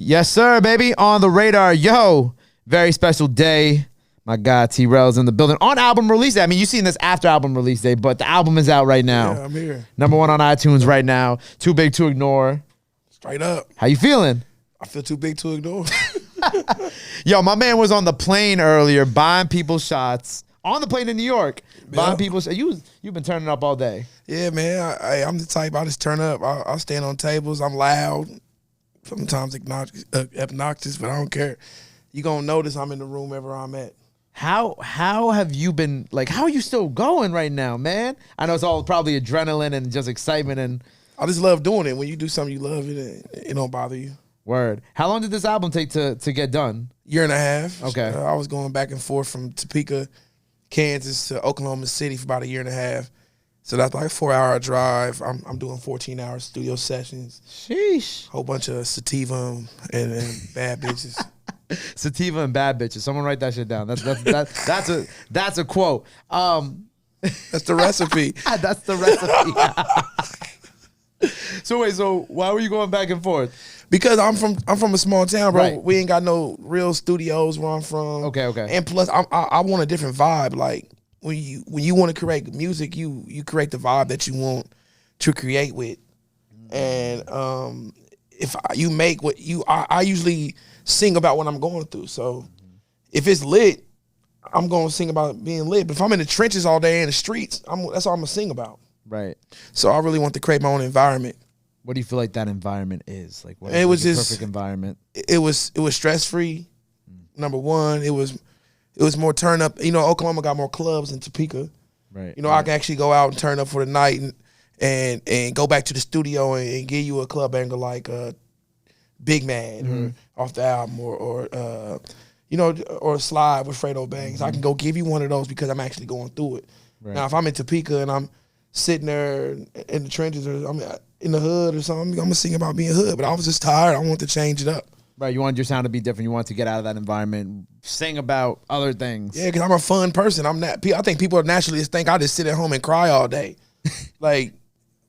Yes, sir, baby. On the radar. Yo, very special day. My guy T-Rell's in the building. On album release day. I mean, you've seen this after album release day, but the album is out right now. Yeah, I'm here. Number 1 on iTunes right now. Too Big to Ignore. Straight up. How you feeling? I feel too big to ignore. Yo, my man was on the plane earlier buying people shots. On the plane in New York. Buying people shots. You've been turning up all day. Yeah, man. I'm the type, I just turn up. I'll stand on tables. I'm loud. Sometimes obnoxious, but I don't care. You gonna notice I'm in the room wherever I'm at. How have you been, like, how are you still going right now, man? I know it's all probably adrenaline and just excitement and... I just love doing it. When you do something you love, it don't bother you. Word. How long did this album take to get done? Year and a half. Okay. I was going back and forth from Topeka, Kansas to Oklahoma City for about a year and a half. So that's like a 4-hour drive. I'm doing 14-hour studio sessions. Sheesh. Whole bunch of sativa and bad bitches. Sativa and bad bitches. Someone write that shit down. That's a quote. That's the recipe. That's the recipe. So why were you going back and forth? Because I'm from a small town, bro. Right. We ain't got no real studios where I'm from. Okay. And plus, I want a different vibe. Like when you want to create music, you create the vibe that you want to create with. And if you make what I usually sing about what I'm going through. So if it's lit, I'm gonna sing about being lit. But if I'm in the trenches all day in the streets, that's all I'm gonna sing about. Right. So I really want to create my own environment. What do you feel like that environment is? Like, what It is was the just perfect environment? It was stress free. Number one, it was more turn up. You know, Oklahoma got more clubs than Topeka. Right. You know, I can actually go out and turn up for the night and go back to the studio and give you a club angle like Big Man or off the album or Slide with Fredo Bang. So I can go give you one of those because I'm actually going through it. Right. Now, if I'm in Topeka and I'm sitting there in the trenches or I'm in the hood or something, I'm gonna sing about being hood. But I was just tired. I wanted to change it up. Right. You wanted your sound to be different. You wanted to get out of that environment, sing about other things. Yeah, because I'm a fun person. I think people naturally just think I just sit at home and cry all day. Like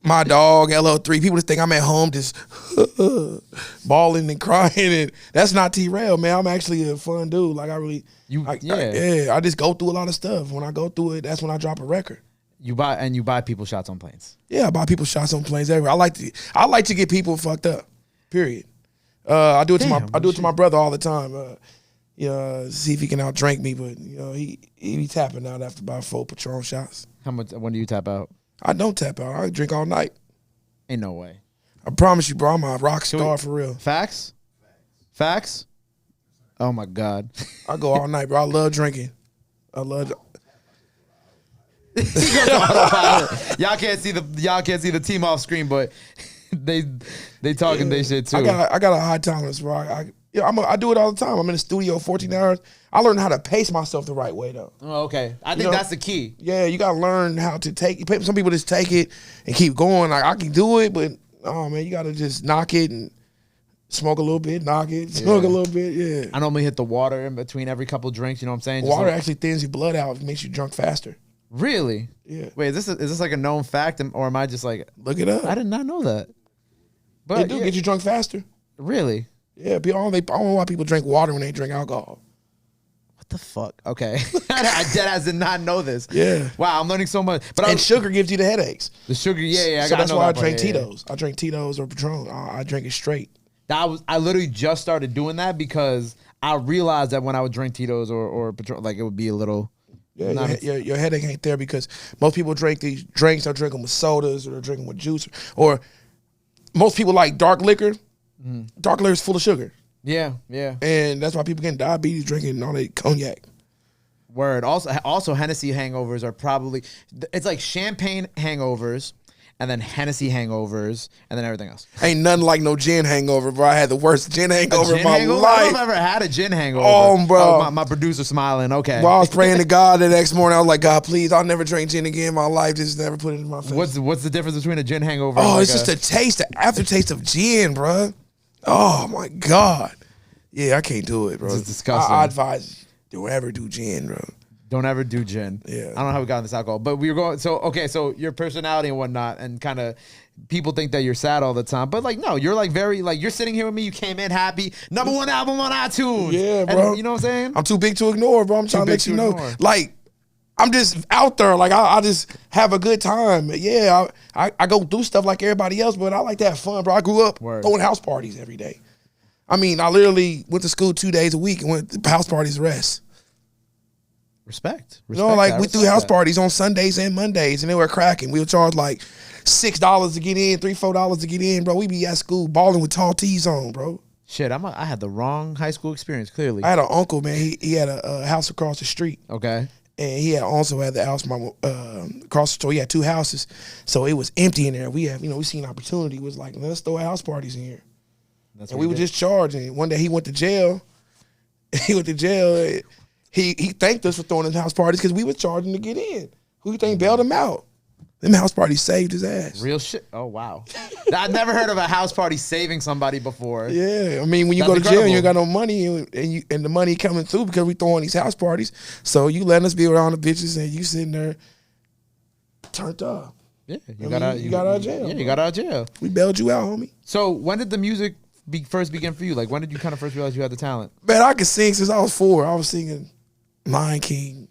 my dog, MO3, people just think I'm at home just bawling and crying. And that's not T-Rell, man. I'm actually a fun dude. Like I just go through a lot of stuff. When I go through it, that's when I drop a record. You buy people shots on planes. Yeah, I buy people shots on planes everywhere. I like to get people fucked up. Period. I do it to my brother all the time. See if he can outdrink me, but he be tapping out after about 4 Patron shots. How much? When do you tap out? I don't tap out. I drink all night. Ain't no way. I promise you, bro. I'm a rock star for real. Facts? Oh my God. I go all night, bro. I love drinking. I love. Y'all can't see the team off screen, but they talking their shit too. I got a high tolerance, bro. I do it all the time. I'm in the studio 14 hours. I learned how to pace myself the right way though. Oh, okay. I think that's the key. Yeah, you gotta learn how to take it. Some people just take it and keep going. Like I can do it, but oh man, you gotta just knock it and smoke a little bit, knock it, smoke a little bit. Yeah. I normally hit the water in between every couple drinks. You know what I'm saying? Water actually thins your blood out. It makes you drunk faster. Really? Yeah. Wait, is this like a known fact, or am I just like look it up? I did not know that. But it do get you drunk faster. Really? Yeah. I don't know why people drink water when they drink alcohol. What the fuck? Okay. I deadass did not know this. Yeah. Wow, I'm learning so much. And sugar gives you the headaches. The sugar, yeah. So that's why I drink Tito's. I drink Tito's or Patron. I drink it straight. I literally just started doing that because I realized that when I would drink Tito's or Patron, like it would be a little. Yeah, your headache ain't there because most people drink these drinks. They're drinking with sodas or they're drinking with juice. Or most people like dark liquor. Dark liquor is full of sugar. Yeah. And that's why people getting diabetes drinking all that cognac. Word. Also, Hennessy hangovers are probably, it's like champagne hangovers and then Hennessy hangovers and then everything else. Ain't nothing like no gin hangover, bro. I had the worst gin hangover in my life. I don't know if I've ever had a gin hangover. Oh, bro. Oh, my producer smiling. Okay. Bro, I was praying to God the next morning. I was like, God, please, I'll never drink gin again in my life. Just never put it in my face. What's the difference between a gin hangover? Oh, it's just a taste, the aftertaste of gin, bro. Oh, my God. Yeah, I can't do it, bro. It's disgusting. I advise don't ever do gin, bro. Don't ever do gin. Yeah. I don't know how we got on this alcohol, but we were going. So your personality and whatnot, and kind of people think that you're sad all the time, but like, no, you're like very, like, you're sitting here with me. You came in happy. #1 album on iTunes. Yeah, bro. And, you know what I'm saying? I'm too big to ignore, bro. I'm trying to let you know. Ignore. Like, I'm just out there. Like, I just have a good time. Yeah, I go through stuff like everybody else, but I like to have fun, bro. I grew up throwing house parties every day. I mean, I literally went to school 2 days a week and went to house parties the rest. Respect. You know, like, we threw house parties on Sundays and Mondays, and they were cracking. We would charge like $6 to get in, $3, $4 to get in, bro. We be at school balling with tall tees on, bro. Shit, I had the wrong high school experience, clearly. I had an uncle, man. He had a house across the street. Okay. And he also had the house across the store. He had 2 houses. So it was empty in there. We seen opportunity. It was like, let's throw house parties in here. And we were just charging. One day he went to jail. He thanked us for throwing in house parties because we were charging to get in. Who you think bailed him out? Them house parties saved his ass. Real shit. Oh, wow. I've never heard of a house party saving somebody before. Yeah. I mean, when you go to jail and you ain't got no money and the money coming through because we throwing these house parties. So you letting us be around the bitches and you sitting there turned up. Yeah. You got out of jail. Yeah, bro. you got out of jail. We bailed you out, homie. So when did the music first begin for you? Like, when did you kind of first realize you had the talent? Man, I could sing since I was 4. I was singing Lion King.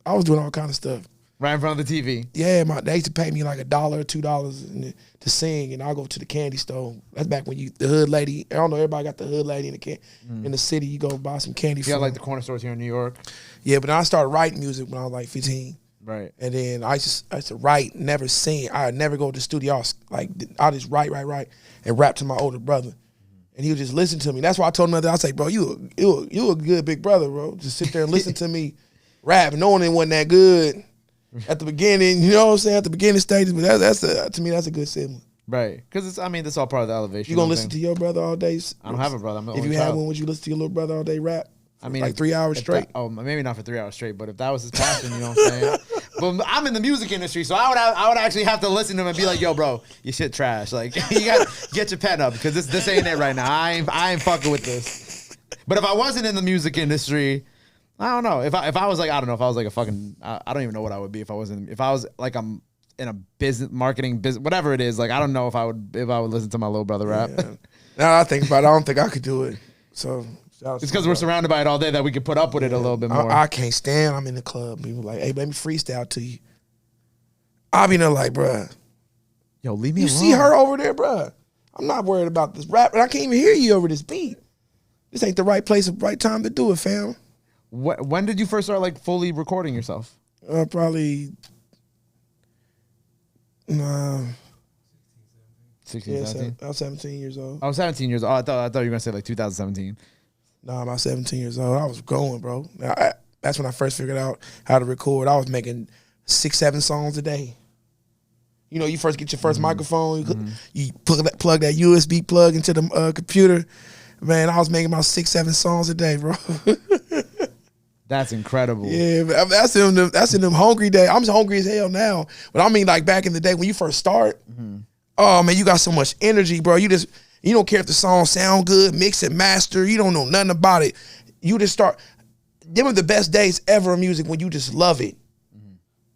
I was doing all kind of stuff. Right in front of the TV. Yeah, they used to pay me like $1 or $2 to sing, and I'll go to the candy store. That's back when the hood lady. I don't know, everybody got the hood lady in the city. You go buy some candy. You got like the corner stores here in New York. Yeah, but I started writing music when I was like 15. Right. And then I used to write, never sing. I'd never go to the studio. I just write, and rap to my older brother. And he would just listen to me. That's why I told him that. I say, bro, you a good big brother, bro. Just sit there and listen to me rap, knowing it wasn't that good at the beginning. You know what I'm saying? At the beginning stages, but to me, that's a good sibling. Right, because that's all part of the elevation. You gonna listen to your brother all day? I don't have a brother. I'm the if only you child. had one, would you listen to your little brother all day rap? I mean, like 3 hours straight. Maybe not for 3 hours straight, but if that was his passion, you know what I'm saying. But I'm in the music industry, so I would actually have to listen to him and be like, "Yo, bro, your shit trash. Like, you got to get your pen up because this ain't it right now. I ain't fucking with this." But if I wasn't in the music industry, I don't know. If I was like, I don't know, if I was like a fucking, I don't even know what I would be if I wasn't. If I was like, I'm in a business, marketing business, whatever it is. Like, I don't know if I would listen to my little brother rap. Yeah. Now I think about it, I don't think I could do it. So. It's because we're surrounded by it all day that we could put up with it a little bit more. I can't stand. I'm in the club. People like, hey, let me freestyle to you. I'll be there like, bruh. Yo, leave me alone. You see her over there, bruh. I'm not worried about this rap, and I can't even hear you over this beat. This ain't the right place or right time to do it, fam. When did you first start like fully recording yourself? Probably 16, 17? I was 17 years old. I was 17 years old. I thought you were gonna say like 2017. Nah, I'm 17 years old. I was going, bro. That's when I first figured out how to record. I was making 6, 7 songs a day. You know, you first get your first microphone. You plug that USB plug into the computer. Man, I was making about 6, 7 songs a day, bro. That's incredible. Yeah, that's in them hungry days. I'm hungry as hell now. But I mean, like back in the day when you first start, oh man, you got so much energy, bro. You don't care if the song sound good, mix and master. You don't know nothing about it. You just start. Them are the best days ever in music when you just love it.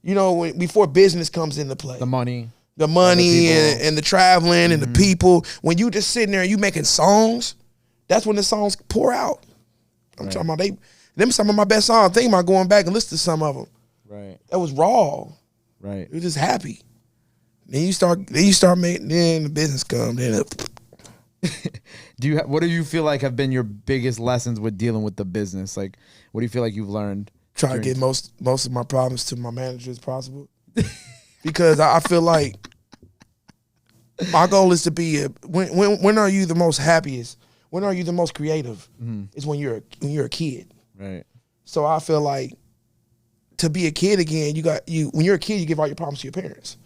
You know, before business comes into play. The money and the traveling and the people. When you just sitting there and you making songs, that's when the songs pour out. I'm talking about them some of my best songs. I'm thinking about going back and listen to some of them. Right. That was raw. Right. You're just happy. Then you start making. Then the business comes. Then. What do you feel like have been your biggest lessons with dealing with the business? Like, what do you feel like you've learned? Try to get most of my problems to my manager as possible. Because I feel like my goal is to be when are you the most happiest? When are you the most creative? Is when you're a kid. Right. So I feel like to be a kid again, when you're a kid, you give all your problems to your parents.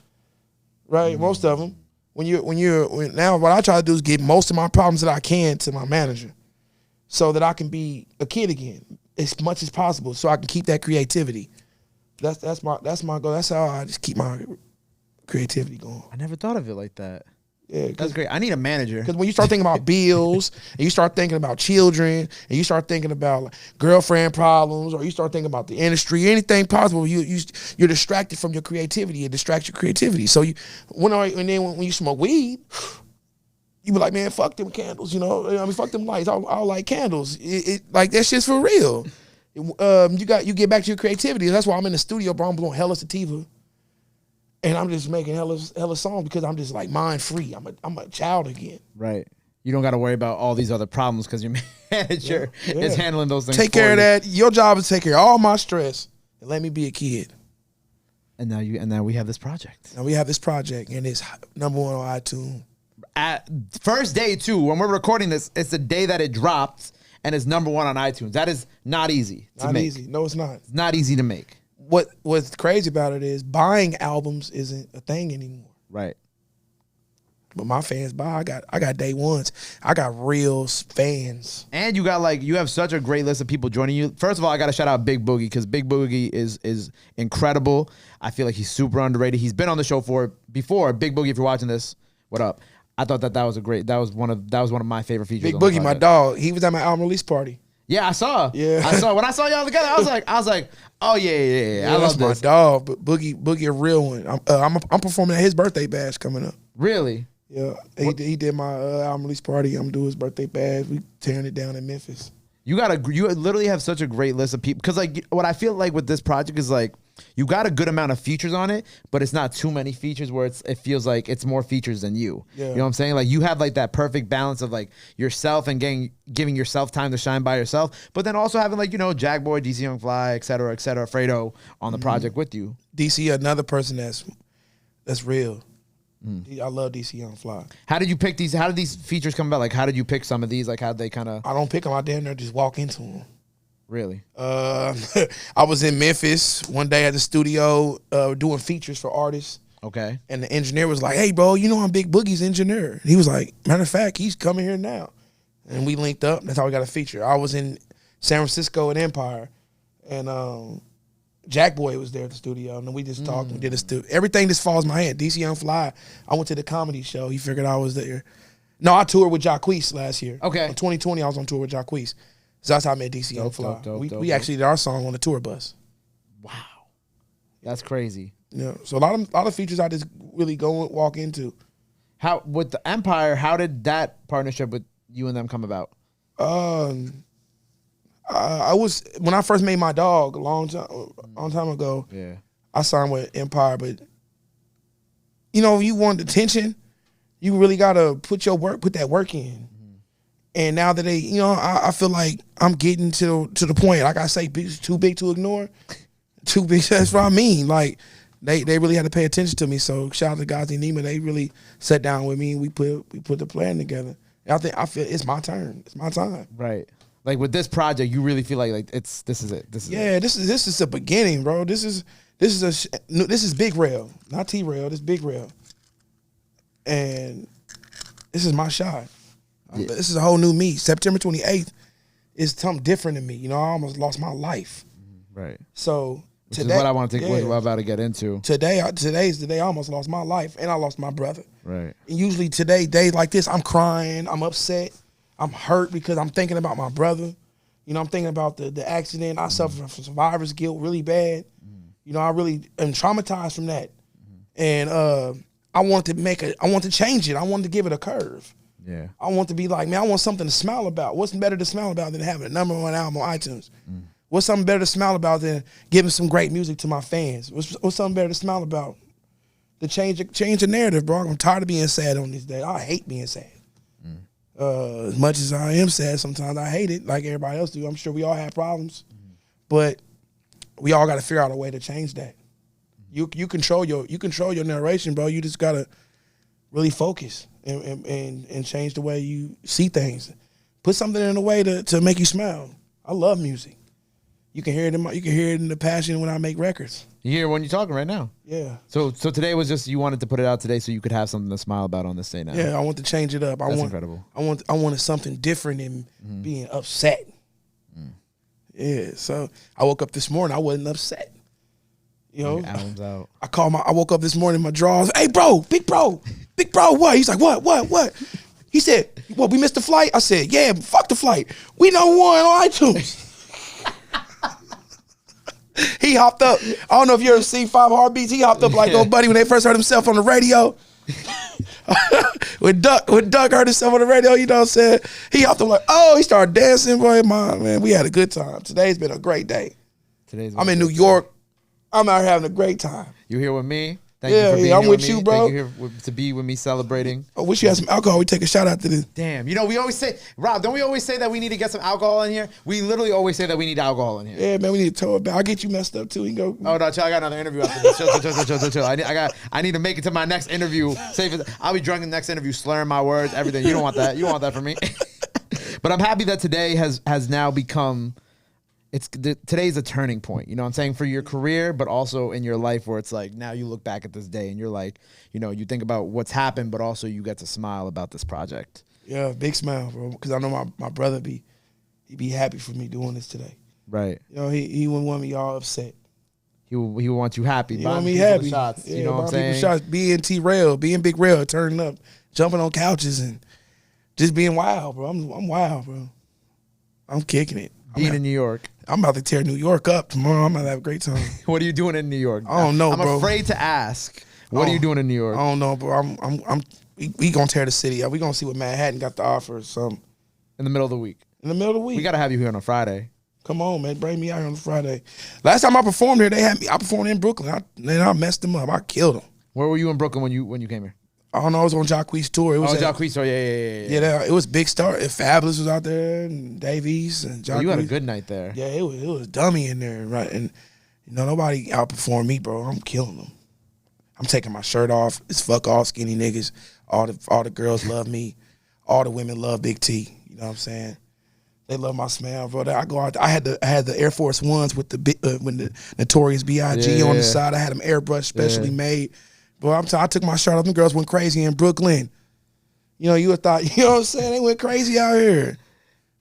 Right? Most of them. Now what I try to do is get most of my problems that I can to my manager so that I can be a kid again as much as possible so I can keep that creativity. That's my goal. That's how I just keep my creativity going. I never thought of it like that. Yeah, That's great. I need a manager. Because when you start thinking about bills, and you start thinking about children, and you start thinking about like, girlfriend problems, or you start thinking about the industry, anything possible, you're distracted from your creativity. It distracts your creativity. So when you smoke weed, you be like, man, fuck them candles, you know? I mean, fuck them lights. I'll light candles. Like that shit's for real. You get back to your creativity. That's why I'm in the studio, bro. I'm blowing hella sativa. And I'm just making hella songs because I'm just like mind free. I'm a child again. Right. You don't got to worry about all these other problems because your manager is handling those things. Take care of that. Your job is to take care of all my stress and let me be a kid. And now we have this project. And it's #1 on iTunes. At first day too, when we're recording this, it's the day that it dropped and it's #1 on iTunes. That is not easy to make. Not easy. No, it's not. It's not easy to make. What's crazy about it is buying albums isn't a thing anymore. Right. But my fans buy. I got day ones. I got real fans. And you have such a great list of people joining you. First of all, I got to shout out Big Boogie because Big Boogie is incredible. I feel like he's super underrated. He's been on the show before. Big Boogie, if you're watching this, what up? I thought that was one of my favorite features. Big Boogie, my dog. He was at my album release party. Yeah, I saw. Yeah, I saw. When I saw y'all together, I was like, oh yeah. I love that's this. my dog. But Boogie a real one. I'm performing at his birthday bash coming up. Really? Yeah, he did my album release party. I'm doing his birthday bash. We tearing it down in Memphis. You literally have such a great list of people because like what I feel like with this project is like you got a good amount of features on it, but it's not too many features where it feels like it's more features than you. Yeah. You know what I'm saying? Like you have like that perfect balance of like yourself and giving yourself time to shine by yourself, but then also having like, you know, Jackboy, DC Young Fly, et cetera, Fredo on the project with you. DC, another person that's real. I love DC Young Fly. How did you pick these? How did these features come about? Like, how did you pick some of these? Like, how did they kind of? I don't pick them. I damn near just walk into them. Really? I was in Memphis one day at the studio doing features for artists. Okay. And the engineer was like, hey, bro, you know I'm Big Boogie's engineer. He was like, matter of fact, he's coming here now. And we linked up. That's how we got a feature. I was in San Francisco at Empire. And Jackboy was there at the studio. And then we just talked and did everything just falls in my hand. DC Young Fly. I went to the comedy show. He figured I was there. No, I toured with Jacquees last year. Okay. In 2020, I was on tour with Jacquees. So that's how I met DC Young Fly. We actually did our song on the tour bus. Wow. That's crazy. Yeah. So a lot of features I just really walk into. How with the Empire, how did that partnership with you and them come about? I was when I first made my dog a long time ago. Yeah. I signed with Empire, but you know, you want attention, you really gotta put that work in. And now that they, you know, I feel like I'm getting to the point. Like I say, too big to ignore. Too big. That's what I mean. Like they really had to pay attention to me. So shout out to Gazi and Nima. They really sat down with me and we put the plan together. And I feel it's my turn. It's my time. Right. Like with this project, you really feel like this is it. This is the beginning, bro. This is Big Rell, not T-Rell. This Big Rell, and this is my shot. Yeah. This is a whole new me. September 28th is something different in me. You know, I almost lost my life. Right. So Which is what I want to what I'm about to get into. Today's the day I almost lost my life, and I lost my brother. Right. And usually days like this, I'm crying, I'm upset, I'm hurt because I'm thinking about my brother. You know, I'm thinking about the accident. I suffer from survivor's guilt really bad. You know, I really am traumatized from that. And I want to change it. I want to give it a curve. Yeah. I want to be like, man, I want something to smile about. What's better to smile about than having a #1 album on iTunes? What's something better to smile about than giving some great music to my fans? What's something better to smile about? To change the narrative, bro. I'm tired of being sad on these days. I hate being sad. As much as I am sad, sometimes I hate it like everybody else do. I'm sure we all have problems, but we all got to figure out a way to change that. You control your narration, bro. You just gotta really focus and change the way you see things. Put something in a way to make you smile. I love music. You can hear it in the passion when I make records. You hear when you're talking right now. Yeah. So today was just you wanted to put it out today so you could have something to smile about on this day now. Yeah, I want to change it up. That's incredible. I wanted something different than being upset. Yeah. So I woke up this morning. I wasn't upset. You know, album's out. I woke up this morning. My drawers. Hey, bro, big bro. big bro, what? He's like, what? He said, well, we missed the flight? I said, yeah, fuck the flight. We #1 on iTunes. He hopped up. I don't know if you ever seen 5 Heartbeats. He hopped up like old buddy when they first heard himself on the radio. when Duck heard himself on the radio, you know what I'm saying? He hopped up like, he started dancing. Boy, man, we had a good time. Today's been a great day. I'm in New York. I'm out here having a great time. You here with me? Thank you for being I'm here with you, bro. Thank you here to be with me celebrating. I wish you had some alcohol. We take a shot after this. Damn. We always say, Rob, don't we always say that we need to get some alcohol in here? We literally always say that we need alcohol in here. Yeah, man, we need to tow it back. I'll get you messed up too. You can go. Oh no, chill. I got another interview after this. Chill. I need to make it to my next interview. I'll be drunk in the next interview, slurring my words, everything. You don't want that. You don't want that from me. But I'm happy that today has now become. Today's a turning point, you know what I'm saying, for your career, but also in your life, where it's like now you look back at this day and you're like, you think about what's happened, but also you get to smile about this project. Yeah, big smile, bro, because I know my brother he'd be happy for me doing this today. Right. He wouldn't want me all upset. He would want you happy. He want me happy. Shots, you know what I'm saying? Shots, being T-Rell, being Big Rell, turning up, jumping on couches, and just being wild, bro. I'm wild, bro. I'm kicking it. Being in New York. I'm about to tear New York up tomorrow. I'm about to have a great time. What are you doing in New York? I don't know, bro. I'm afraid to ask. What are you doing in New York? I don't know, bro. We gonna tear the city up. We gonna see what Manhattan got to offer or something. In the middle of the week. In the middle of the week. We gotta have you here on a Friday. Come on, man. Bring me out here on a Friday. Last time I performed here, I performed in Brooklyn. I messed them up. I killed them. Where were you in Brooklyn when you came here? I don't know. I was on Jackboy's tour. It was Jackboy's tour. Yeah. Yeah, it was big start. Fabulous was out there, and Davies and Jackboy. You had a good night there. Yeah, it was dummy in there, right? And nobody outperformed me, bro. I'm killing them. I'm taking my shirt off. It's fuck all skinny niggas. All the girls love me. All the women love Big T. You know what I'm saying? They love my smell, bro. I go out. I had the Air Force Ones with the Notorious B.I.G. on the side. I had them airbrush specially made. Bro, I took my shirt off. Them girls went crazy in Brooklyn. You would thought, you know what I'm saying? They went crazy out here.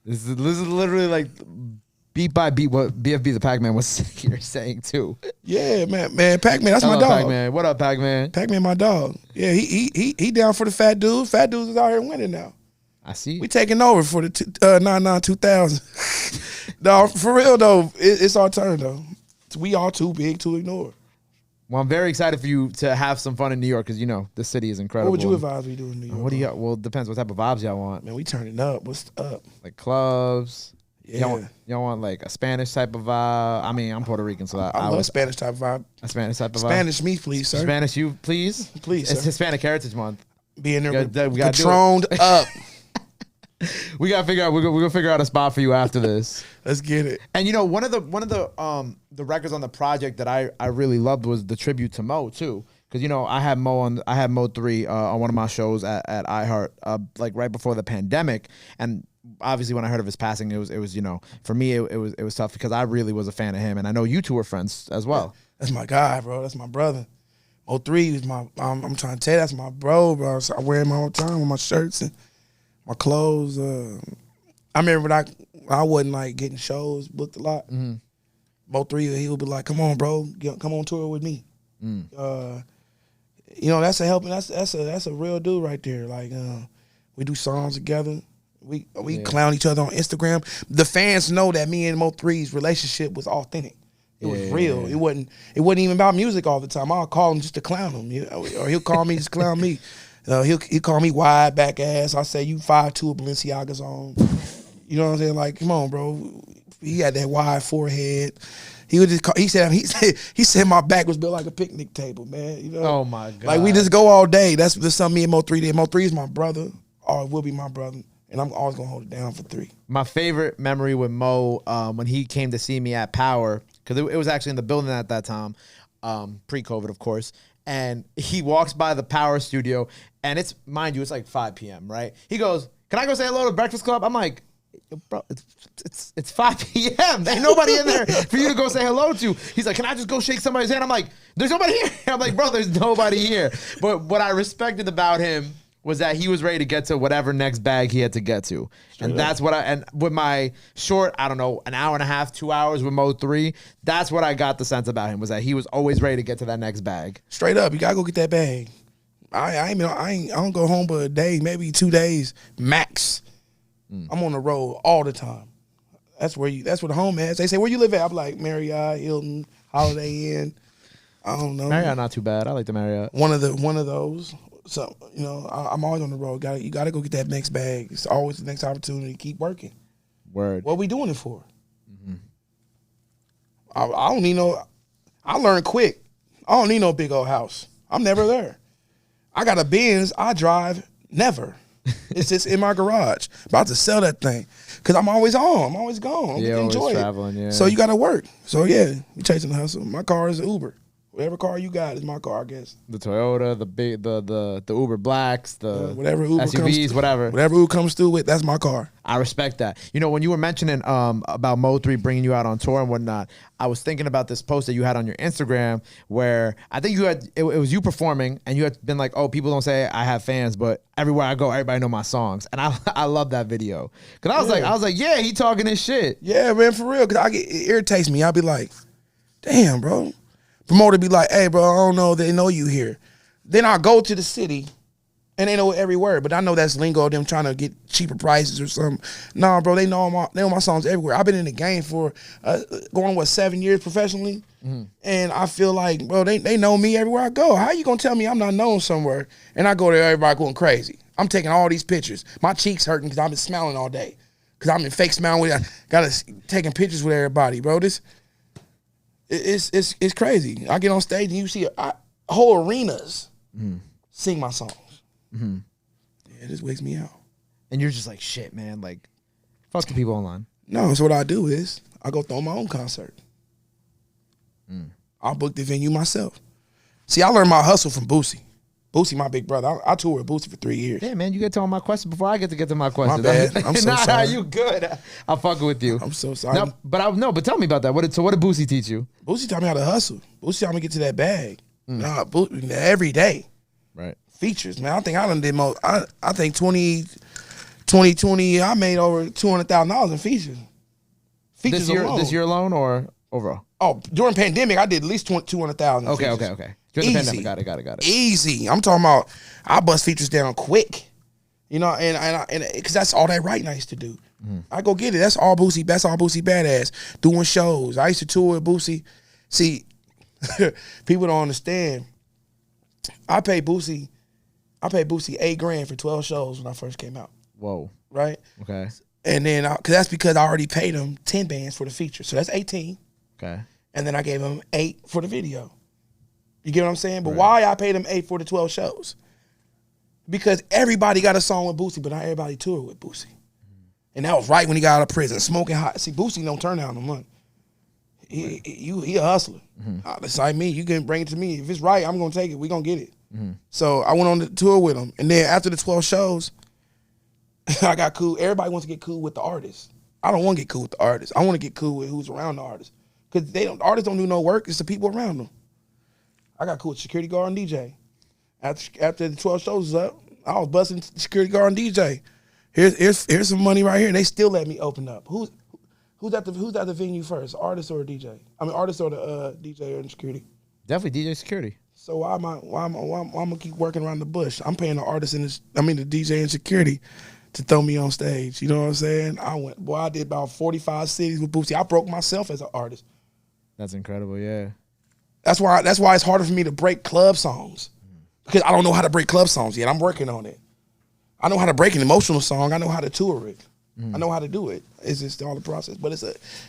This is literally like beat by beat what BFB the Pac-Man was here saying too. Yeah, man, Pac-Man, that's my dog. Pac-Man. What up, Pac-Man? Pac-Man, my dog. Yeah, he down for the fat dude. Fat dudes is out here winning now. I see. We taking over for the 2000. No, for real though, it's our turn though. We all too big to ignore. Well, I'm very excited for you to have some fun in New York because, the city is incredible. What would you advise me do in New York? What do you? Well, it depends what type of vibes y'all want. Man, we turning up. What's up? Like clubs. Yeah. Y'all want like a Spanish type of vibe? I mean, I'm Puerto Rican, so I love a Spanish type of vibe. A Spanish type of vibe. Spanish me, please, sir. Spanish you, please? Please, It's sir. Hispanic Heritage Month. Being there, we got patroned up. We gotta figure out. We're gonna figure out a spot for you after this. Let's get it. And one of the records on the project that I really loved was the tribute to Mo too, because I had MO3 on one of my shows at iHeart like right before the pandemic, and obviously when I heard of his passing, it was for me it was tough because I really was a fan of him, and I know you two were friends as well. That's my guy, bro. That's my brother. MO3 is my. I'm trying to tell you, that's my bro. So I wear him all the time with my shirts and my clothes. I remember when I wasn't like getting shows booked a lot. Mm-hmm. MO3, he would be like, "Come on, bro, come on tour with me." That's a helping. That's a real dude right there. Like we do songs together. We clown each other on Instagram. The fans know that me and MO3's relationship was authentic. It was real. It wasn't even about music all the time. I'll call him just to clown him, or he'll call me just to clown me. He'll call me wide back ass. I say, you 5'2" Balenciagas on. You know what I'm saying? Like, come on, bro. He had that wide forehead. He would just call, he said my back was built like a picnic table, man. Oh my God. Like we just go all day. That's something me and MO3 did. MO3 is my brother, or will be my brother. And I'm always gonna hold it down for 3. My favorite memory with Mo when he came to see me at Power, because it was actually in the building at that time, pre-COVID, of course. And he walks by the Power studio, and it's, mind you, it's like 5 p.m., right? He goes, "Can I go say hello to Breakfast Club?" I'm like, "Bro, it's 5 p.m. There ain't nobody in there for you to go say hello to." He's like, "Can I just go shake somebody's hand?" I'm like, "There's nobody here." I'm like, "Bro, there's nobody here." But what I respected about him was that he was ready to get to whatever next bag he had to get to. And that's what and with my short, I don't know, an hour and a half, 2 hours with Mo3, that's what I got the sense about him, was that he was always ready to get to that next bag. Straight up, you gotta go get that bag. I don't go home but a day, maybe 2 days max. I'm on the road all the time. That's where the home is. They say, where you live at? I'm like, Marriott, Hilton, Holiday Inn. I don't know. Marriott not too bad. I like the Marriott. One of those. So, you know, I'm always on the road. You gotta go get that next bag. It's always the next opportunity. Keep working. Word. What we doing it for? I don't need no. I learned quick. I don't need no big old house. I'm never there. I got a Benz. I drive never. It's just in my garage. About to sell that thing because I'm always on. I'm always gone. Yeah, always enjoy traveling. it. Yeah. So you got to work. So yeah, we chasing the hustle. My car is an Uber. Whatever car you got is my car, I guess. The Toyota, the Uber Blacks, the whatever Uber SUVs, whatever. Whatever Uber comes through with, that's my car. I respect that. You know, when you were mentioning about MO3 bringing you out on tour and whatnot, I was thinking about this post that you had on your Instagram where I think you had it was you performing and you had been like, oh, people don't say I have fans, but everywhere I go, everybody know my songs, and I love that video because I was like, yeah, he talking his shit. Yeah, man, for real. Because it irritates me. I'll be like, damn, bro. Promoter be like, hey, bro, I don't know. They know you here. Then I go to the city, and they know every word. But I know that's lingo of them trying to get cheaper prices or something. Nah, bro, they know my songs everywhere. I've been in the game for going 7 years professionally, and I feel like, bro, they know me everywhere I go. How you gonna tell me I'm not known somewhere? And I go there, everybody going crazy. I'm taking all these pictures. My cheeks hurting because I've been smiling all day. Because I'm in fake smiling with, taking pictures with everybody, bro. It's crazy. I get on stage and you see whole arenas sing my songs. Yeah, this wakes me out. And you're just like, shit, man. Like, fuck the people online. No, so what I do is I go throw my own concert. I'll book the venue myself. See, I learned my hustle from Boosie. Boosie, my big brother. I toured with Boosie for 3 years. Yeah, man, you get to all my questions before I get to my questions. My bad. I'm so sorry. You good. I'm fucking with you. I'm so sorry. No, but tell me about that. What did Boosie teach you? Boosie taught me how to hustle. Boosie taught me to get to that bag. Every day. Right. Features, man. I think I done did most. I think 2020, I made over $200,000 in features. Features this year alone or overall? Oh, during pandemic, I did at least 200,000. Okay. During the Easy. pandemic, got it. Easy. I'm talking about. I bust features down quick, you know, and because that's all that writing I used to do. I go get it. That's all Boosie. That's all Boosie badass doing shows. I used to tour with Boosie. See, people don't understand. I paid Boosie $8,000 for 12 shows when I first came out. Whoa. Right. Okay. And then, that's because I already paid him 10 bands for the feature, so that's 18. Okay. And then I gave him 8 for the video. You get what I'm saying? But why I paid him 8 for the 12 shows? Because everybody got a song with Boosie, but not everybody toured with Boosie. And that was right when he got out of prison, smoking hot. See, Boosie don't turn down no money. He a hustler. It's like me. You can bring it to me. If it's right, I'm going to take it. We're going to get it. So I went on the tour with him. And then after the 12 shows, I got cool. Everybody wants to get cool with the artist. I don't want to get cool with the artist. I want to get cool with who's around the artist. Because the artists don't do no work. It's the people around them. I got cool with security guard and DJ. After the 12 shows was up, I was busting security guard and DJ. Here's some money right here, and they still let me open up. Who's at the venue first, artist or DJ? I mean, artist or the DJ or the security? Definitely DJ security. So why am I gonna keep working around the bush? I'm paying the artist the DJ and security to throw me on stage. You know what I'm saying? I did about 45 cities with Boosie. I broke myself as an artist. That's incredible. Yeah. That's why it's harder for me to break club songs, because I don't know how to break club songs yet. I'm working on it. I know how to break an emotional song. I know how to tour it. I know how to do it. It's just all the process. But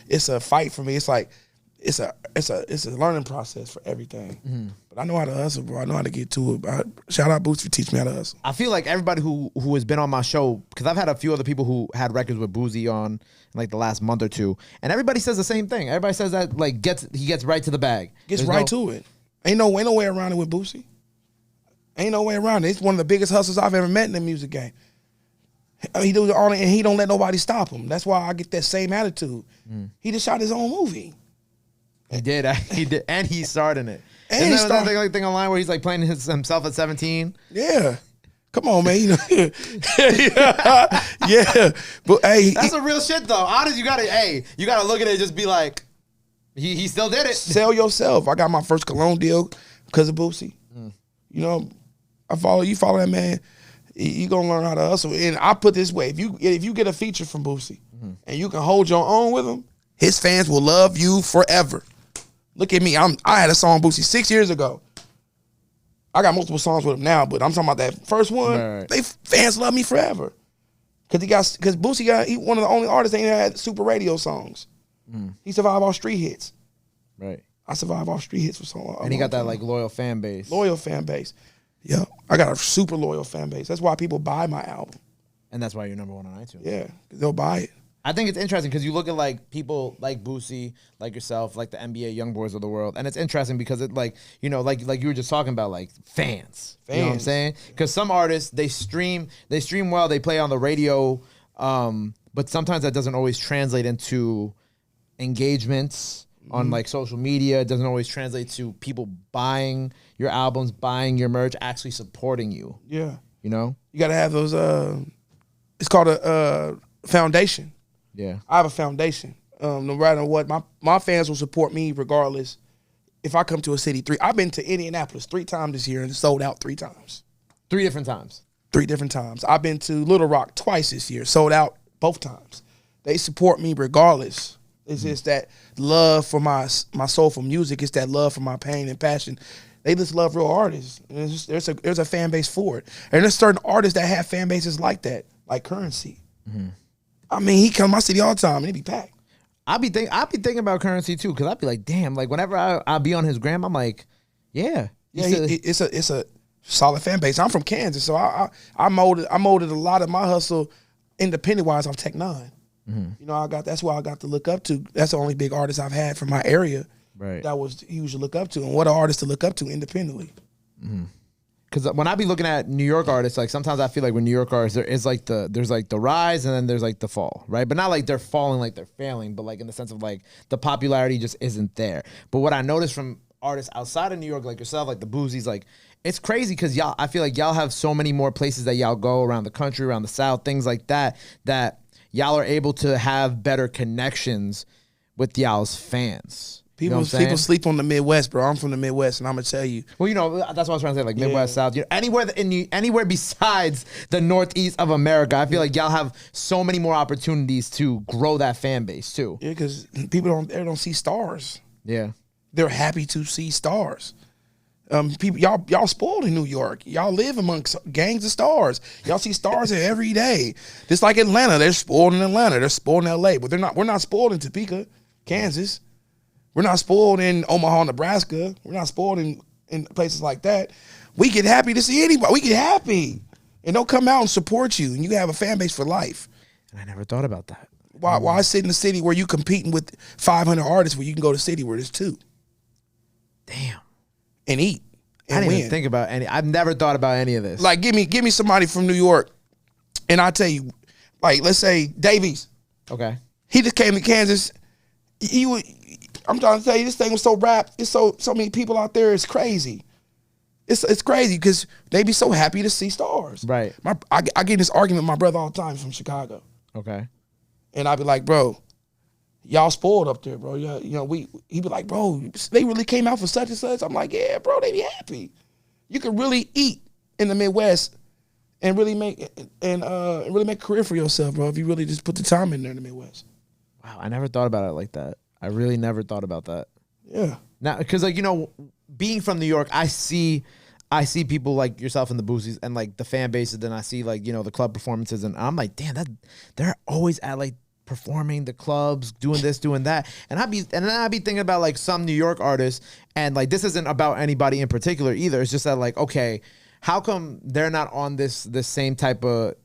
it's a fight for me. It's like it's a learning process for everything. But I know how to hustle, bro. I know how to get to it. Shout out Boosie for teaching me how to hustle. I feel like everybody who has been on my show, because I've had a few other people who had records with Boosie on in like the last month or two, and everybody says the same thing. Everybody says that like he gets right to the bag. Gets right to it. Ain't no way around it with Boosie. Ain't no way around it. It's one of the biggest hustlers I've ever met in the music game. He does it all, and he don't let nobody stop him. That's why I get that same attitude. He just shot his own movie. He did, and he's starting it. And Isn't that the thing online where he's like playing himself at 17? Yeah. Come on, man. You know, yeah. But hey, that's a real shit though. Honest, you gotta look at it and just be like, he still did it. Sell yourself. I got my first cologne deal because of Boosie. You know, I follow you. Follow that man. You gonna learn how to hustle. And I put this way: if you get a feature from Boosie and you can hold your own with him, his fans will love you forever. Look at me. I had a song Boosie 6 years ago. I got multiple songs with him now, but I'm talking about that first one. Right. They fans love me forever. Cause Boosie he one of the only artists that ain't had super radio songs. He survived off street hits. Right. I survived off street hits for so long. And he got that like loyal fan base. Loyal fan base. Yeah. I got a super loyal fan base. That's why people buy my album. And that's why you're number one on iTunes. Yeah. They'll buy it. I think it's interesting because you look at like people like Boosie, like yourself, like the NBA young boys of the world, and it's interesting because it like you know like you were just talking about like fans. You know what I'm saying? Because some artists they stream well, they play on the radio, but sometimes that doesn't always translate into engagements on like social media. It doesn't always translate to people buying your albums, buying your merch, actually supporting you. Yeah. You know? You gotta have those. It's called a foundation. Yeah. I have a foundation. No matter what, my fans will support me regardless. If I come to a city I've been to Indianapolis 3 times this year and sold out 3 times. 3 different times. 3 different times. I've been to Little Rock twice this year, sold out both times. They support me regardless. It's just that love for my soulful music. It's that love for my pain and passion. They just love real artists. And there's a fan base for it. And there's certain artists that have fan bases like that, like Currency. I mean, he come to my city all the time and he be packed. I be thinking about Currency too, because I'd be like, damn, like whenever I be on his gram, I'm like, yeah. It's a solid fan base. I'm from Kansas, so I molded a lot of my hustle independent wise on Tech 9. You know, that's why I got to look up to. That's the only big artist I've had from my area. Right. That was huge to look up to, and what an artist to look up to independently. Because when I be looking at New York artists, like sometimes I feel like with New York artists, there's like the rise and then there's like the fall, right? But not like they're falling, like they're failing, but like in the sense of like the popularity just isn't there. But what I noticed from artists outside of New York, like yourself, like the Boosies, like it's crazy because I feel like y'all have so many more places that y'all go around the country, around the South, things like that y'all are able to have better connections with y'all's fans. People sleep on the Midwest, bro. I'm from the Midwest, and I'm gonna tell you. Well, you know, that's what I was trying to say, like Midwest, South. You know, anywhere besides the Northeast of America, I feel like y'all have so many more opportunities to grow that fan base too. Yeah, because people don't see stars. Yeah, they're happy to see stars. People, y'all spoiled in New York. Y'all live amongst gangs of stars. Y'all see stars here every day. Just like Atlanta, they're spoiled in Atlanta. They're spoiled in LA, but we're not spoiled in Topeka, Kansas. We're not spoiled in Omaha, Nebraska. We're not spoiled in places like that. We get happy to see anybody. We get happy. And they'll come out and support you, and you have a fan base for life. And I never thought about that. Why sit in a city where you competing with 500 artists where you can go to a city where there's 2? Damn. And eat and I didn't win. even think about any. I've never thought about any of this. Like, give me somebody from New York, and I tell you, like, let's say Davies. Okay. He just came to Kansas. I'm trying to tell you, this thing was so wrapped. It's so many people out there. It's crazy. It's crazy because they be so happy to see stars. Right. I get in this argument with my brother all the time from Chicago. Okay. And I be like, bro, y'all spoiled up there, bro. Yeah, you know, he be like, bro, they really came out for such and such. I'm like, yeah, bro, they be happy. You can really eat in the Midwest and really make a career for yourself, bro, if you really just put the time in there in the Midwest. Wow, I never thought about it like that. I really never thought about that. Yeah. Now, because like, you know, being from New York, I see people like yourself and the Boosies and like the fan bases. Then I see like, you know, the club performances, and I'm like, damn, they're always at like performing the clubs, doing this, doing that. And then I'd be thinking about like some New York artists, and like this isn't about anybody in particular either. It's just that like, okay, how come they're not on the same type of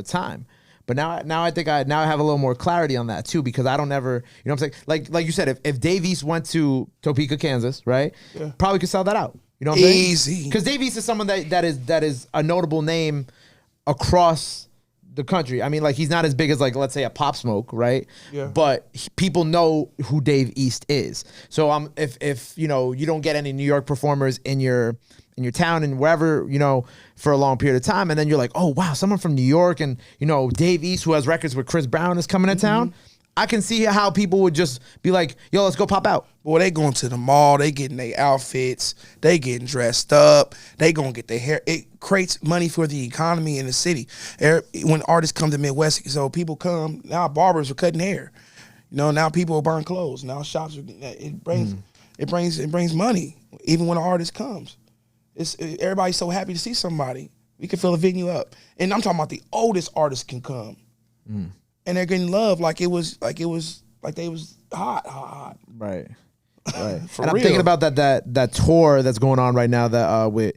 time? But now I think I have a little more clarity on that too, because I don't ever, you know what I'm saying? Like you said, if Dave East went to Topeka, Kansas, right? Yeah. Probably could sell that out. You know what I'm saying? Easy. Because Dave East is someone that is a notable name across the country. I mean, like, he's not as big as, like, let's say a Pop Smoke, right? Yeah. But people know who Dave East is. So if you know, you don't get any New York performers in your town and wherever, you know, for a long period of time, and then you're like, oh wow, someone from New York, and you know, Dave East, who has records with Chris Brown, is coming to town. I can see how people would just be like, yo, let's go pop out. Boy, they going to the mall, they getting their outfits, they getting dressed up, they gonna get their hair. It creates money for the economy in the city. When artists come to Midwest, so people come, now barbers are cutting hair. You know, now people are buying clothes. Now shops are, it brings money, even when an artist comes. Everybody's so happy to see somebody. We can fill a venue up. And I'm talking about the oldest artists can come. And they're getting love like they was hot. Right. And real. I'm thinking about that tour that's going on right now that with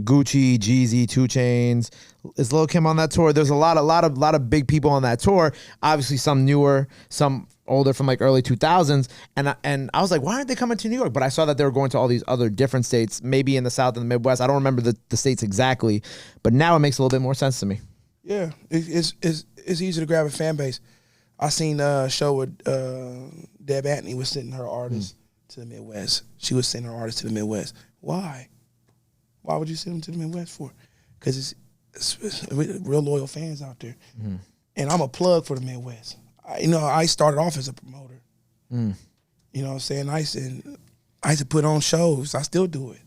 Gucci, Jeezy, 2 Chainz. Is Lil Kim on that tour? There's a lot of big people on that tour. Obviously, some newer, some older from like early 2000s. And I was like, why aren't they coming to New York? But I saw that they were going to all these other different states, maybe in the South and the Midwest. I don't remember the states exactly, but now it makes a little bit more sense to me. Yeah, it's easy to grab a fan base. I seen a show with Deb Antony was sending her artists to the Midwest. She was sending her artists to the Midwest. Why? Why would you send them to the Midwest for? Because it's real loyal fans out there. And I'm a plug for the Midwest. I started off as a promoter. You know what I'm saying? I used to put on shows. I still do it.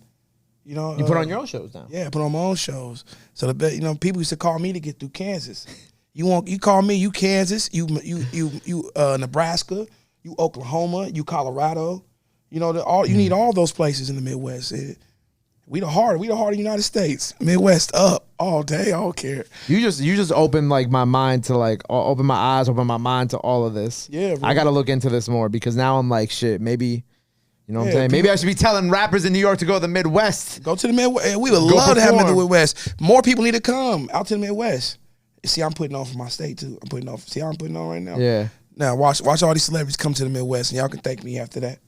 You know, you put on your own shows now. Yeah, I put on my own shows. So people used to call me to get through Kansas. You call me, you Kansas, you Nebraska, you Oklahoma, you Colorado. You know, you need all those places in the Midwest. We the heart of the United States. Midwest up all day. I don't care. You just opened like my mind to like open my eyes, open my mind to all of this. Yeah, bro. I got to look into this more because now I'm like, shit, maybe. You know what I'm saying? Maybe I should be telling rappers in New York to go to the Midwest. Go to the Midwest. We would love to have them in the Midwest. More people need to come out to the Midwest. See, I'm putting on for my state too. See how I'm putting on right now? Yeah. Now watch all these celebrities come to the Midwest, and y'all can thank me after that.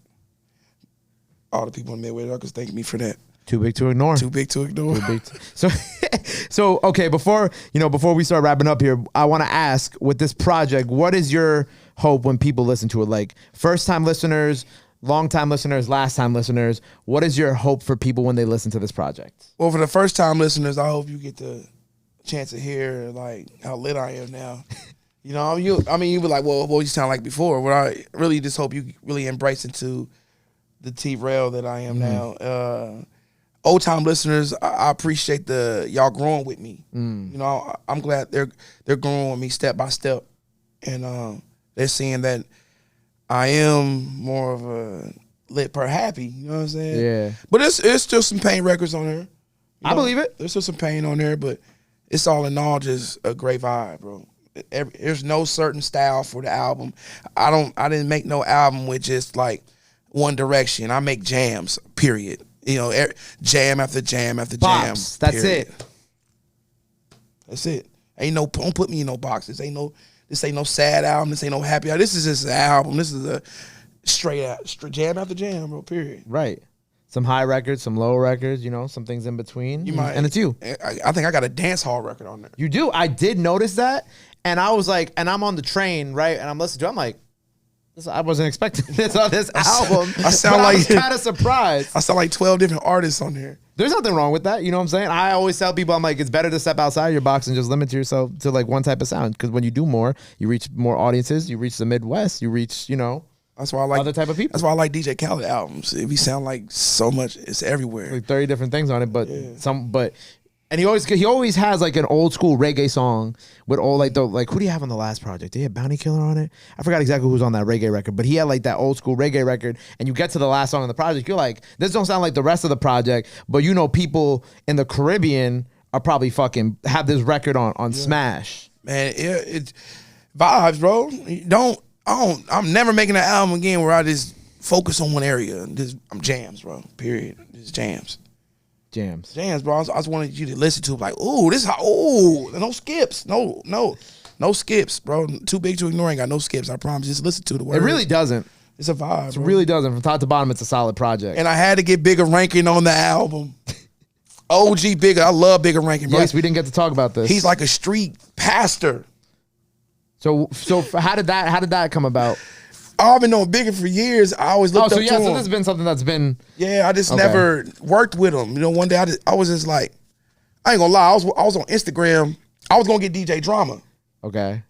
All the people in the Midwest, y'all can thank me for that. Too big to ignore. Too big to ignore. So okay, before we start wrapping up here, I want to ask, with this project, what is your hope when people listen to it? Like first time listeners, long time listeners, last time listeners. What is your hope for people when they listen to this project? Well, for the first time listeners, I hope you get the chance to hear like how lit I am now. You know, you be like, well, what you sound like before? Well, I really just hope you really embrace into the T-Rell that I am now. Old time listeners, I appreciate y'all growing with me. You know, I'm glad they're growing with me step by step, and they're seeing that I am more of a lit per happy. You know what I'm saying? Yeah. But it's still some pain records on there. I believe it. There's still some pain on there, but it's all in all just a great vibe, bro. There's no certain style for the album. I didn't make no album with just like one direction. I make jams, period. You know, jam after jam after jam. Box. That's period. it. That's it. Don't put me in no boxes. This ain't no sad album. This ain't no happy album. This is just an album. This is a straight jam after jam, bro, period. Right. Some high records, some low records, you know, some things in between. And it's you. I think I got a dance hall record on there. You do. I did notice that. And I was like, and I'm on the train, right? And I'm listening to it. I'm like, I wasn't expecting this on this album. I was kind of surprised. I saw like 12 different artists on here. There's nothing wrong with that. You know what I'm saying? I always tell people, I'm like, it's better to step outside your box and just limit yourself to like one type of sound. Because when you do more, you reach more audiences. You reach the Midwest. You reach, you know, that's why I like other type of people. That's why I like DJ Khaled albums. If he sound like so much, it's everywhere. Like 30 different things on it, but and he always has like an old school reggae song with all like who do you have on the last project? Did he have Bounty Killer on it? I forgot exactly who was on that reggae record, but he had like that old school reggae record. And you get to the last song on the project, you're like, this don't sound like the rest of the project, but you know, people in the Caribbean are probably fucking have this record on Smash. Man, it's vibes, bro. I'm never making an album again where I just focus on one area. I'm jams, bro. Period. Just jams. Jams, bro. I just wanted you to listen to it like, ooh, no skips. No skips, bro. Too big to ignore. Ain't got no skips. I promise. Just listen to the words. It really doesn't. It's a vibe, bro. It really doesn't. From top to bottom, it's a solid project. And I had to get Bigger Rankin on the album. OG Bigger. I love Bigger Rankin, bro. Yes, we didn't get to talk about this. He's like a street pastor. So how did that come about? I've been knowing Bigger for years. I always looked up to him. So this has been something that's been... Yeah, I just never worked with him. You know, one day I was just like, I ain't gonna lie, I was on Instagram. I was gonna get DJ Drama. Okay.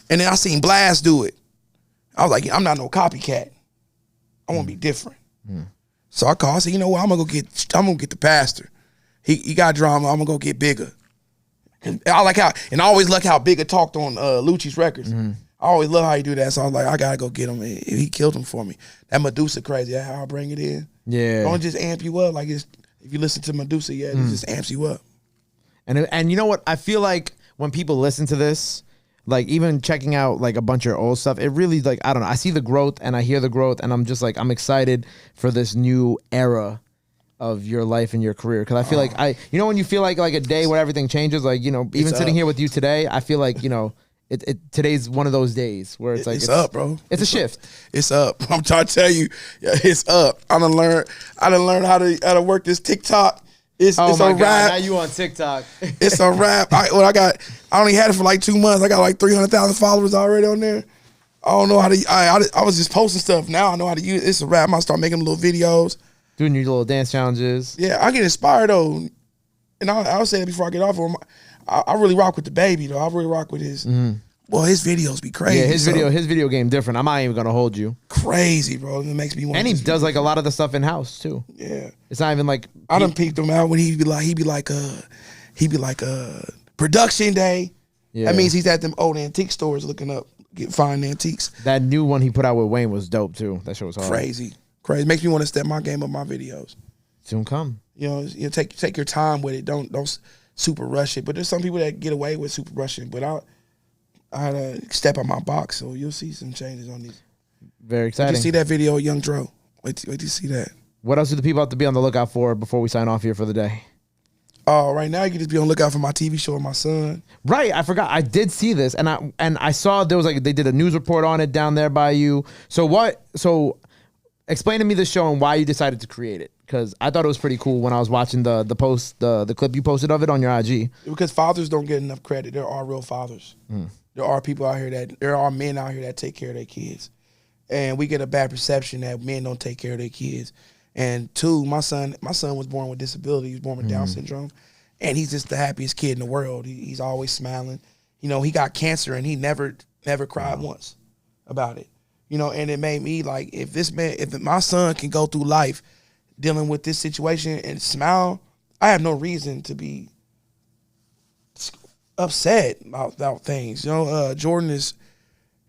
And then I seen Blast do it. I was like, I'm not no copycat. I want to be different. So I called. I said, you know what? I'm gonna get the pastor. He got drama. I'm gonna go get Bigger. I like how, and I always like how Bigger talked on Lucci's records. I always love how he do that. So I was like, I gotta go get him. He killed him for me. That Medusa crazy. That's how I bring it in. Yeah. Don't just amp you up like it's. If you listen to Medusa, it just amps you up. And you know what? I feel like when people listen to this, like even checking out like a bunch of old stuff, it really like, I don't know. I see the growth and I hear the growth and I'm just like, I'm excited for this new era of your life and your career. Cause I feel like when you feel like a day where everything changes, like, you know, even sitting here with you today, I feel like, you know, today's one of those days where it's like, it's up, bro. It's a shift. It's up. I'm trying to tell you, it's up. I done learned how to work this TikTok. It's oh my a God, rap. now you on TikTok. It's a rap. I only had it for like 2 months. I got like 300,000 followers already on there. I don't know how to. I was just posting stuff. Now I know how to use it. It's a rap. I might start making little videos, doing your little dance challenges. Yeah, I get inspired though, and I'll say it before I get off. I really rock with the baby though. I really rock with his. Well, his videos be crazy. Yeah, his video game different. I'm not even gonna hold you. Crazy, bro. It makes me want. And he does like a lot of the stuff in house too. Yeah, it's not even like I done peeked him out when he'd be like production day. Yeah. That means he's at them old antique stores looking up, finding antiques. That new one he put out with Wayne was dope too. That shit was hard. Crazy. Makes me want to step my game up my videos. Soon come. You know, take your time with it. Don't super rush it. But there's some people that get away with super rushing. But I had to step out my box, so you'll see some changes on these. Very exciting. Did you see that video of Young Dro? Wait till you see that. What else do the people have to be on the lookout for before we sign off here for the day? Right now you can just be on the lookout for my TV show with my son. Right, I forgot. I did see this, and I saw there was like they did a news report on it down there by you. So explain to me the show and why you decided to create it, because I thought it was pretty cool when I was watching the clip you posted of it on your IG. Because fathers don't get enough credit. There are real fathers. There are people out here there are men out here that take care of their kids. And we get a bad perception that men don't take care of their kids. And two, my son was born with disability. He was born with Down syndrome. And he's just the happiest kid in the world. He's always smiling. You know, he got cancer and he never cried once about it. You know, and it made me like, if my son can go through life dealing with this situation and smile, I have no reason to be upset about things. You know, Jordan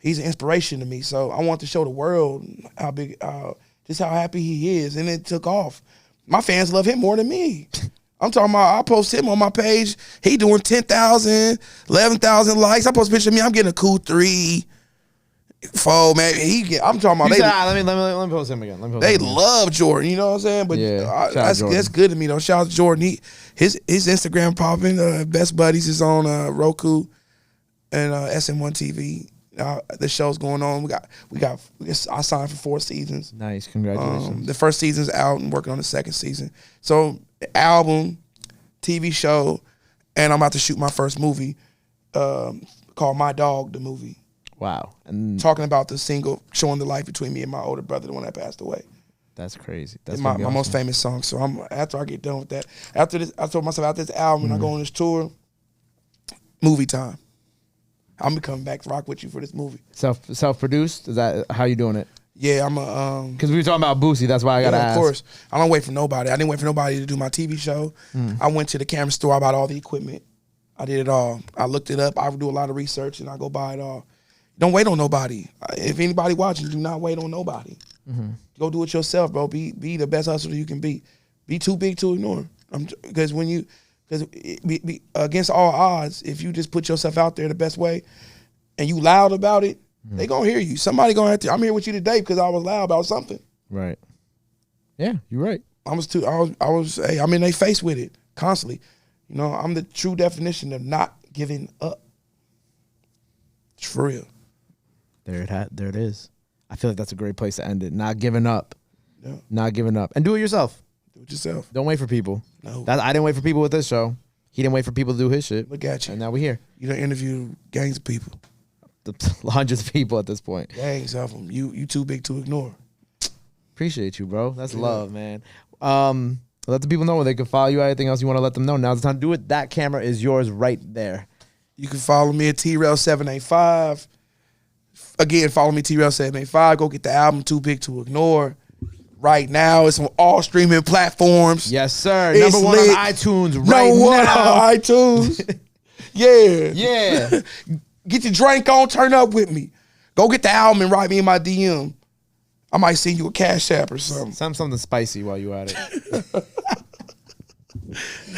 he's an inspiration to me. So I want to show the world just how happy he is. And it took off. My fans love him more than me. I'm talking about, I post him on my page. He doing 10,000, 11,000 likes. I post a picture of me. I'm getting a cool 3, 4, man. I'm talking about. Let me post him again. They love Jordan. You know what I'm saying? But yeah, that's good to me though. Shout out to Jordan. His Instagram popping. Best Buddies is on Roku and SM1 TV. The show's going on. I signed for 4 seasons. Nice, congratulations. The first season's out and working on the second season. So album, TV show, and I'm about to shoot my first movie called My Dog, the movie. Wow. And talking about the single, showing the life between me and my older brother, the one that passed away. That's crazy. That's my most famous song. So after I get done with that, after this, I told myself after this album and I go on this tour, movie time. I'm gonna come back to rock with you for this movie. Self-produced? Is that how you doing it? Yeah, I'm a because we were talking about Boosie. That's why I gotta ask. Of course, I don't wait for nobody. I didn't wait for nobody to do my TV show. I went to the camera store. I bought all the equipment. I did it all. I looked it up. I do a lot of research and I go buy it all. Don't wait on nobody. If anybody watching, do not wait on nobody. Go do it yourself, bro. Be the best hustler you can be. Be too big to ignore. Because against all odds, if you just put yourself out there the best way, and you loud about it, they gonna hear you. Somebody gonna have to. I'm here with you today because I was loud about something. Right. Yeah, you're right. I'm in their face with it constantly. You know, I'm the true definition of not giving up. It's for real. There it is. I feel like that's a great place to end it. Not giving up. Yeah. Not giving up. And do it yourself. Do it yourself. Don't wait for people. No. I didn't wait for people with this show. He didn't wait for people to do his shit. Look at you. And now we're here. You done interviewed gangs of people. Hundreds of people at this point. Gangs of them. You too big to ignore. Appreciate you, bro. That's love, man. Let the people know where they can follow you. Anything else you want to let them know? Now's the time to do it. That camera is yours right there. You can follow me at T-Rell 785. Again, follow me, T-Rell 785. Go get the album Too Big to Ignore. Right now, it's on all streaming platforms. Yes, sir. It's Number 1 lit. on iTunes right Number 1 now. on iTunes. Yeah. Yeah. Get your drink on, turn up with me. Go get the album and write me in my DM. I might send you a Cash App or something. Something spicy while you at it.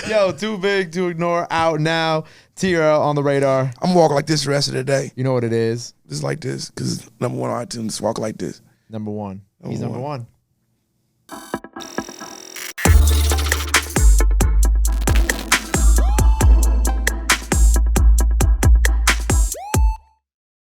Yo, Too Big to Ignore out now. T-Rell on the radar. I'm gonna walk like this the rest of the day. You know what it is. Just like this, because number 1 on iTunes. Walk like this. Number 1. He's number 1.